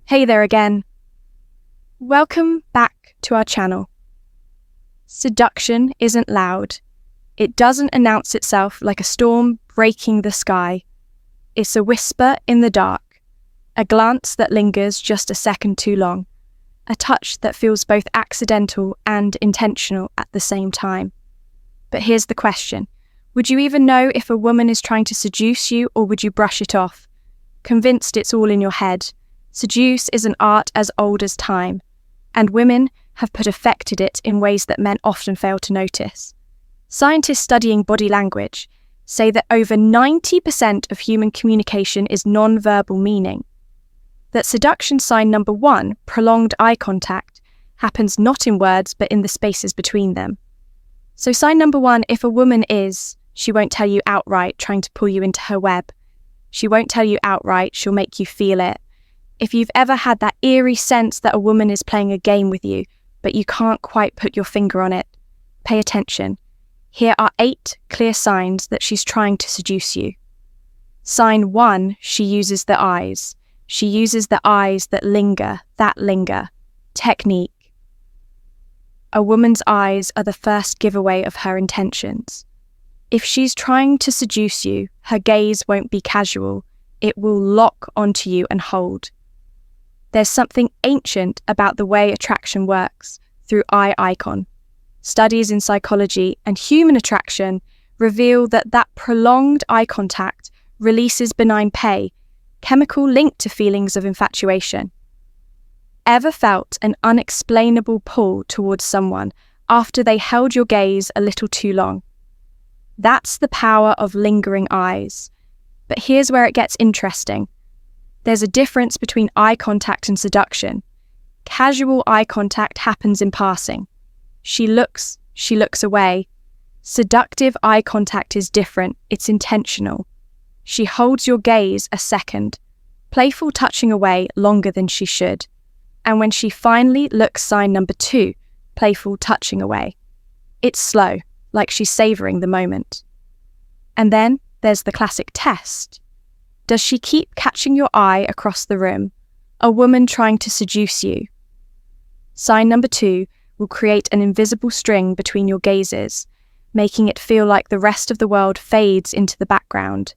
Hey there again. Welcome back to our channel. Seduction isn't loud. It doesn't announce itself like a storm breaking the sky. It's a whisper in the dark, a glance that lingers just a second too long, a touch that feels both accidental and intentional at the same time. But here's the question. Would you even know if a woman is trying to seduce you, or would you brush it off, convinced it's all in your head? Seduce is an art as old as time, and women have perfected it in ways that men often fail to notice. Scientists studying body language say that over 90% of human communication is non-verbal meaning. That seduction sign number 1, prolonged eye contact, happens not in words but in the spaces between them. So sign number 1, if a woman is, she won't tell you outright trying to pull you into her web. She won't tell you outright, she'll make you feel it. If you've ever had that eerie sense that a woman is playing a game with you, but you can't quite put your finger on it, pay attention. Here are 8 clear signs that she's trying to seduce you. Sign 1, she uses the eyes. She uses the eyes that linger. Technique. A woman's eyes are the first giveaway of her intentions. If she's trying to seduce you, her gaze won't be casual. It will lock onto you and hold. There's something ancient about the way attraction works through eye icon. Studies in psychology and human attraction reveal that prolonged eye contact releases benign pain, chemical linked to feelings of infatuation. Ever felt an unexplainable pull towards someone after they held your gaze a little too long? That's the power of lingering eyes. But here's where it gets interesting. There's a difference between eye contact and seduction. Casual eye contact happens in passing. She looks away. Seductive eye contact is different, it's intentional. She holds your gaze a second, playful touching away longer than she should. And when she finally looks, sign number 2, playful touching away. It's slow, like she's savouring the moment. And then there's the classic test. Does she keep catching your eye across the room? A woman trying to seduce you. Sign number 2 will create an invisible string between your gazes, making it feel like the rest of the world fades into the background.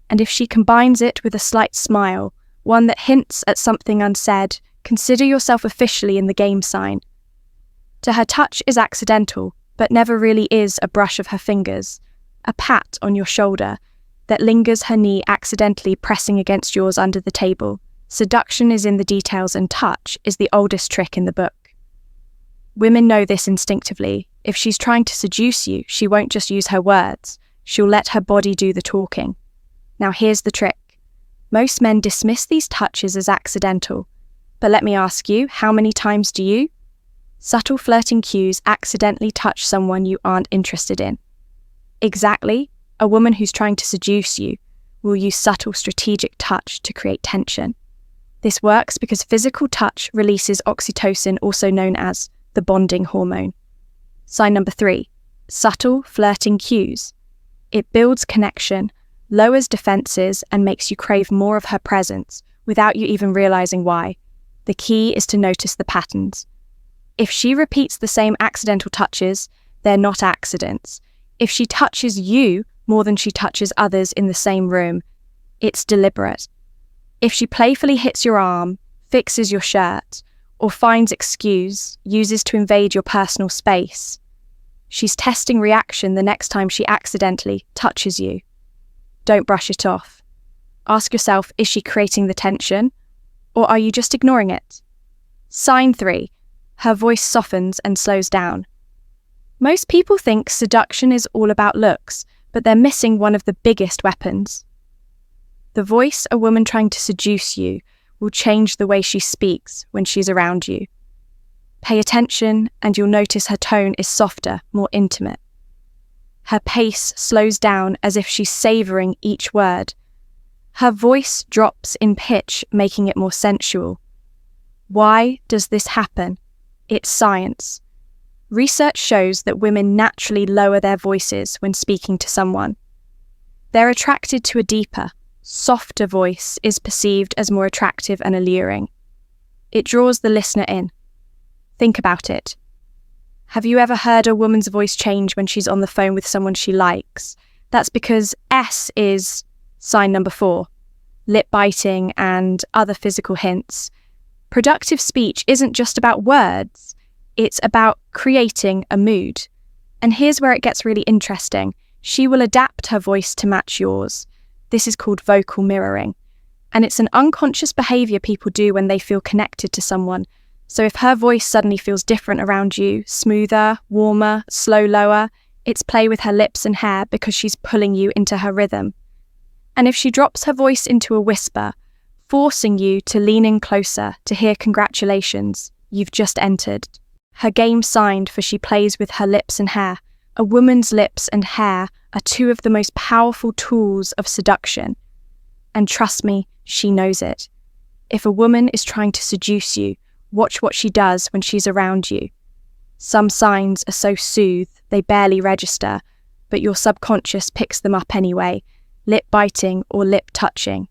And if she combines it with a slight smile, one that hints at something unsaid, consider yourself officially in the game sign. To her, touch is accidental, but never really is a brush of her fingers, a pat on your shoulder, that lingers her knee accidentally pressing against yours under the table. Seduction is in the details, and touch is the oldest trick in the book. Women know this instinctively. If she's trying to seduce you, she won't just use her words. She'll let her body do the talking. Now here's the trick. Most men dismiss these touches as accidental. But let me ask you, how many times do you? Subtle flirting cues accidentally touch someone you aren't interested in. Exactly. A woman who's trying to seduce you will use subtle strategic touch to create tension. This works because physical touch releases oxytocin, also known as the bonding hormone. Sign number 3, subtle flirting cues. It builds connection, lowers defenses, and makes you crave more of her presence without you even realizing why. The key is to notice the patterns. If she repeats the same accidental touches, they're not accidents. If she touches you more than she touches others in the same room, it's deliberate. If she playfully hits your arm, fixes your shirt, or finds excuse, uses to invade your personal space, she's testing reaction the next time she accidentally touches you. Don't brush it off. Ask yourself, is she creating the tension, or are you just ignoring it? Sign 3, her voice softens and slows down. Most people think seduction is all about looks, but they're missing one of the biggest weapons. The voice a woman trying to seduce you will change the way she speaks when she's around you. Pay attention and you'll notice her tone is softer, more intimate. Her pace slows down as if she's savouring each word. Her voice drops in pitch, making it more sensual. Why does this happen? It's science. Research shows that women naturally lower their voices when speaking to someone. They're attracted to a deeper, softer voice is perceived as more attractive and alluring. It draws the listener in. Think about it. Have you ever heard a woman's voice change when she's on the phone with someone she likes? That's because S is sign number 4, lip biting and other physical hints. Productive speech isn't just about words, it's about creating a mood. And here's where it gets really interesting. She will adapt her voice to match yours. This is called vocal mirroring. And it's an unconscious behavior people do when they feel connected to someone. So if her voice suddenly feels different around you, smoother, warmer, lower, it's play with her lips and hair because she's pulling you into her rhythm. And if she drops her voice into a whisper, forcing you to lean in closer to hear congratulations, you've just entered. Her game signed, for she plays with her lips and hair. A woman's lips and hair are 2 of the most powerful tools of seduction. And trust me, she knows it. If a woman is trying to seduce you, watch what she does when she's around you. Some signs are so soothed they barely register, but your subconscious picks them up anyway, lip biting or lip touching.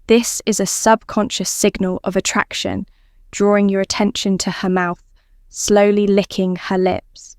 This is a subconscious signal of attraction, drawing your attention to her mouth, slowly licking her lips.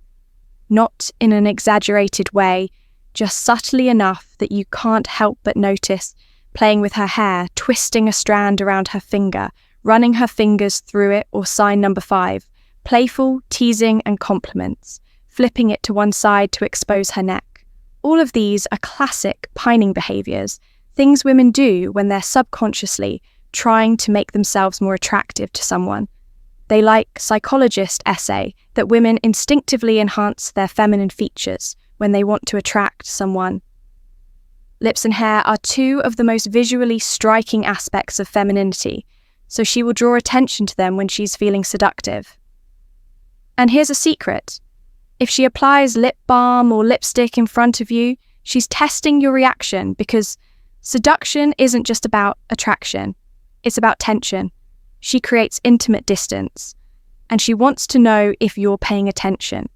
Not in an exaggerated way, just subtly enough that you can't help but notice, playing with her hair, twisting a strand around her finger, running her fingers through it, or sign number 5, playful, teasing and compliments, flipping it to one side to expose her neck. All of these are classic pining behaviours, things women do when they're subconsciously trying to make themselves more attractive to someone. They like psychologist essay that women instinctively enhance their feminine features when they want to attract someone. Lips and hair are 2 of the most visually striking aspects of femininity, so she will draw attention to them when she's feeling seductive. And here's a secret. If she applies lip balm or lipstick in front of you, she's testing your reaction, because seduction isn't just about attraction, it's about tension. She creates intimate distance, and she wants to know if you're paying attention.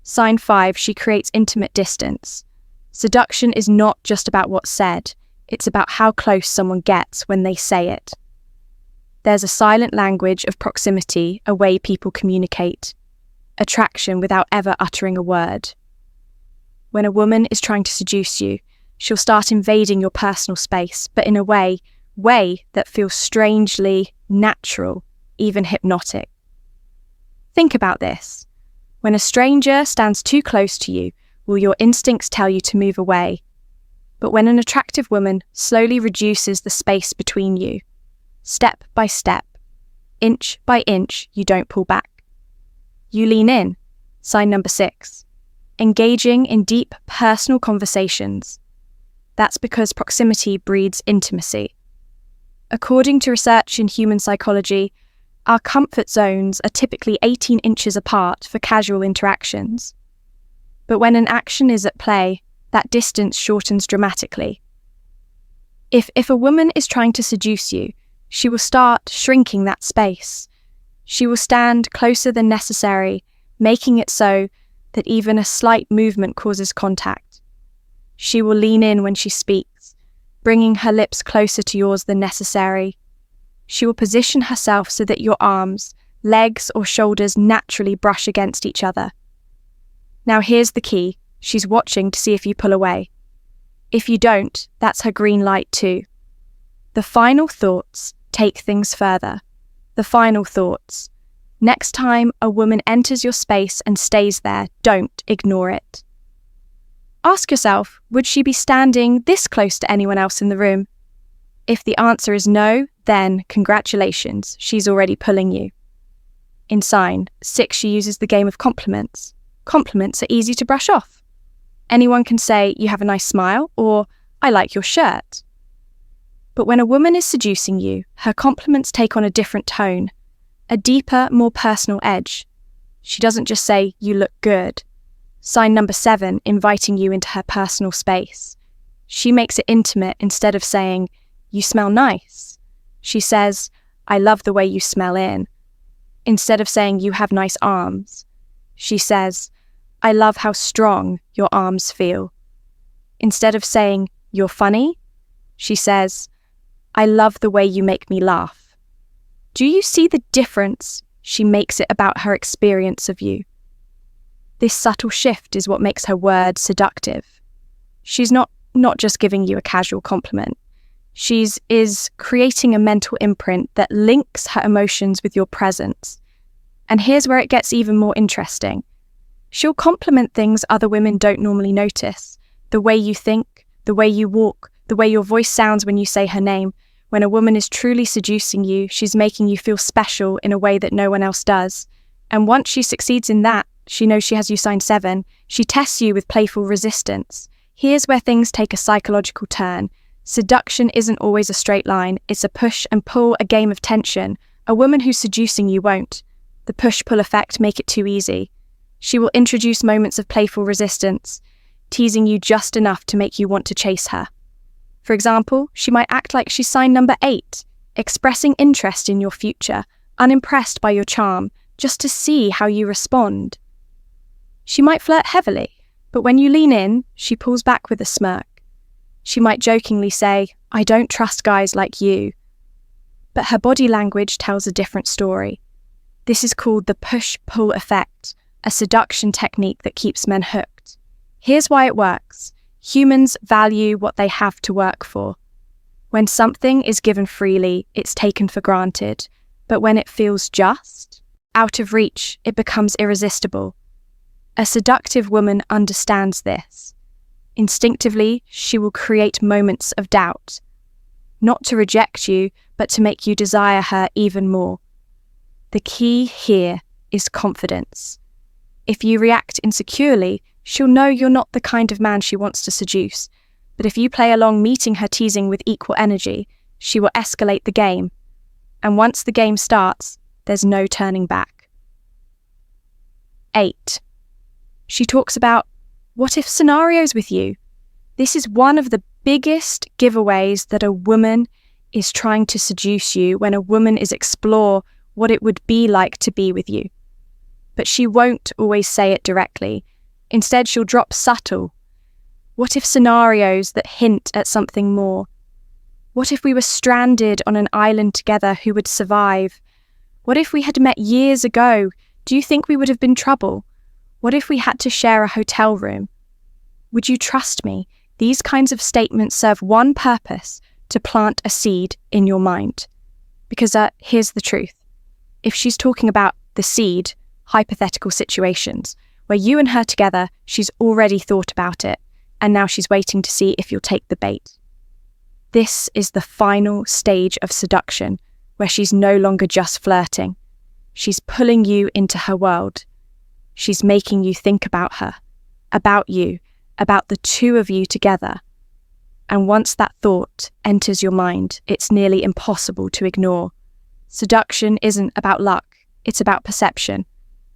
Sign 5, she creates intimate distance. Seduction is not just about what's said, it's about how close someone gets when they say it. There's a silent language of proximity, a way people communicate, attraction without ever uttering a word. When a woman is trying to seduce you, she'll start invading your personal space, but in a way that feels strangely natural, even hypnotic. Think about this. When a stranger stands too close to you, will your instincts tell you to move away? But when an attractive woman slowly reduces the space between you, step by step, inch by inch, you don't pull back. You lean in, sign number 6, engaging in deep personal conversations. That's because proximity breeds intimacy. According to research in human psychology, our comfort zones are typically 18 inches apart for casual interactions. But when an action is at play, that distance shortens dramatically. If a woman is trying to seduce you, she will start shrinking that space. She will stand closer than necessary, making it so that even a slight movement causes contact. She will lean in when she speaks, bringing her lips closer to yours than necessary. She will position herself so that your arms, legs, or shoulders naturally brush against each other. Now here's the key. She's watching to see if you pull away. If you don't, that's her green light too. The final thoughts take things further. The final thoughts. Next time a woman enters your space and stays there, don't ignore it. Ask yourself, would she be standing this close to anyone else in the room? If the answer is no, then congratulations, she's already pulling you. In sign 6, she uses the game of compliments. Compliments are easy to brush off. Anyone can say, you have a nice smile, or I like your shirt. But when a woman is seducing you, her compliments take on a different tone, a deeper, more personal edge. She doesn't just say, you look good. Sign number 7, inviting you into her personal space. She makes it intimate instead of saying, you smell nice. She says, I love the way you smell in. Instead of saying, you have nice arms. She says, I love how strong your arms feel. Instead of saying, you're funny, she says, I love the way you make me laugh. Do you see the difference she makes it about her experience of you? This subtle shift is what makes her word seductive. She's not just giving you a casual compliment. Is creating a mental imprint that links her emotions with your presence. And here's where it gets even more interesting. She'll compliment things other women don't normally notice. The way you think, the way you walk, the way your voice sounds when you say her name. When a woman is truly seducing you, she's making you feel special in a way that no one else does. And once she succeeds in that, she knows she has you signed 7. She tests you with playful resistance. Here's where things take a psychological turn. Seduction isn't always a straight line. It's a push and pull, a game of tension. A woman who's seducing you won't. The push-pull effect make it too easy. She will introduce moments of playful resistance, teasing you just enough to make you want to chase her. For example, she might act like she's sign number 8, expressing interest in your future, unimpressed by your charm, just to see how you respond. She might flirt heavily, but when you lean in, she pulls back with a smirk. She might jokingly say, "I don't trust guys like you." But her body language tells a different story. This is called the push-pull effect, a seduction technique that keeps men hooked. Here's why it works. Humans value what they have to work for. When something is given freely, it's taken for granted. But when it feels just, out of reach, it becomes irresistible. A seductive woman understands this. Instinctively, she will create moments of doubt. Not to reject you, but to make you desire her even more. The key here is confidence. If you react insecurely, she'll know you're not the kind of man she wants to seduce. But if you play along meeting her teasing with equal energy, she will escalate the game. And once the game starts, there's no turning back. 8. She talks about what-if scenarios with you. This is one of the biggest giveaways that a woman is trying to seduce you when a woman is explore what it would be like to be with you. But she won't always say it directly. Instead, she'll drop subtle. What if scenarios that hint at something more? What if we were stranded on an island together, who would survive? What if we had met years ago? Do you think we would have been trouble? What if we had to share a hotel room? Would you trust me? These kinds of statements serve one purpose: to plant a seed in your mind. Because here's the truth. If she's talking about the seed, hypothetical situations, where you and her together, she's already thought about it, and now she's waiting to see if you'll take the bait. This is the final stage of seduction, where she's no longer just flirting. She's pulling you into her world. She's making you think about her, about you, about the two of you together. And once that thought enters your mind, it's nearly impossible to ignore. Seduction isn't about luck, it's about perception.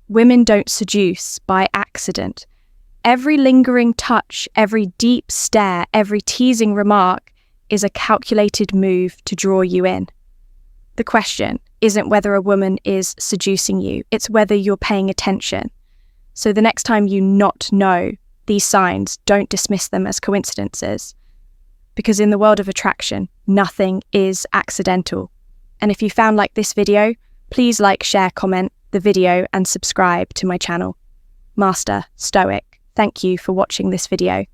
Women don't seduce by accident. Every lingering touch, every deep stare, every teasing remark is a calculated move to draw you in. The question isn't whether a woman is seducing you, it's whether you're paying attention. So the next time you not know these signs, don't dismiss them as coincidences. Because in the world of attraction, nothing is accidental. And if you found this video, please like, share, comment the video and subscribe to my channel. Master Stoic, thank you for watching this video.